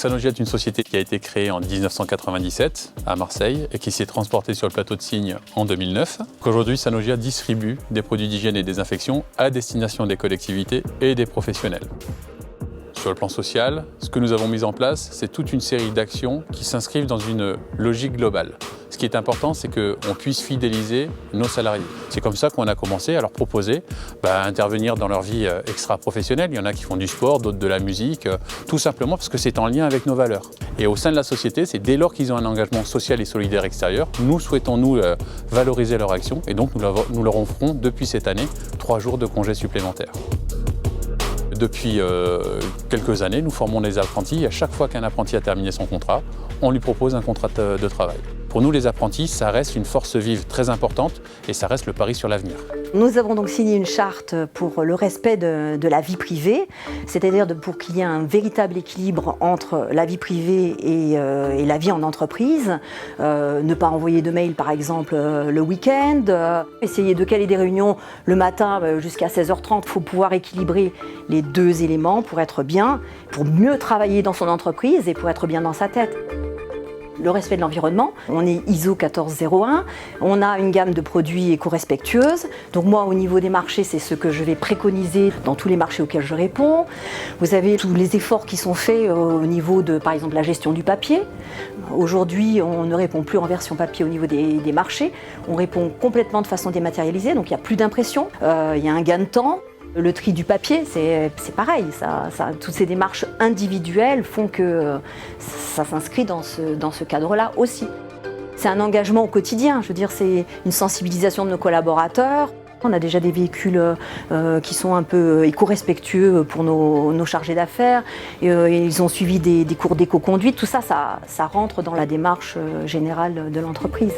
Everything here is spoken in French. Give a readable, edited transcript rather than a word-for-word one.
Sanogia est une société qui a été créée en 1997 à Marseille et qui s'est transportée sur le plateau de Signes en 2009. Aujourd'hui, Sanogia distribue des produits d'hygiène et désinfection à destination des collectivités et des professionnels. Sur le plan social, ce que nous avons mis en place, c'est toute une série d'actions qui s'inscrivent dans une logique globale. Ce qui est important, c'est qu'on puisse fidéliser nos salariés. C'est comme ça qu'on a commencé à leur proposer d'intervenir dans leur vie extra-professionnelle. Il y en a qui font du sport, d'autres de la musique, tout simplement parce que c'est en lien avec nos valeurs. Et au sein de la société, c'est dès lors qu'ils ont un engagement social et solidaire extérieur, nous souhaitons valoriser leur action et donc nous leur offrons depuis cette année 3 jours de congés supplémentaires. Depuis quelques années, nous formons des apprentis et à chaque fois qu'un apprenti a terminé son contrat, on lui propose un contrat de travail. Pour nous, les apprentis, ça reste une force vive très importante et ça reste le pari sur l'avenir. Nous avons donc signé une charte pour le respect de la vie privée, c'est-à-dire pour qu'il y ait un véritable équilibre entre la vie privée et la vie en entreprise. Ne pas envoyer de mails, par exemple, le week-end. Essayer de caler des réunions le matin jusqu'à 16h30. Il faut pouvoir équilibrer les 2 éléments pour être bien, pour mieux travailler dans son entreprise et pour être bien dans sa tête. Le respect de l'environnement, on est ISO 14001, on a une gamme de produits éco-respectueuses. Donc moi, au niveau des marchés, c'est ce que je vais préconiser dans tous les marchés auxquels je réponds. Vous avez tous les efforts qui sont faits au niveau de, par exemple, la gestion du papier. Aujourd'hui, on ne répond plus en version papier au niveau des marchés. On répond complètement de façon dématérialisée, donc il n'y a plus d'impression. Il y a un gain de temps. Le tri du papier, c'est pareil. Toutes ces démarches individuelles font que ça s'inscrit dans ce cadre-là aussi. C'est un engagement au quotidien. Je veux dire, c'est une sensibilisation de nos collaborateurs. On a déjà des véhicules qui sont un peu éco-respectueux pour nos chargés d'affaires. Ils ont suivi des cours d'éco-conduite. Tout ça, ça rentre dans la démarche générale de l'entreprise.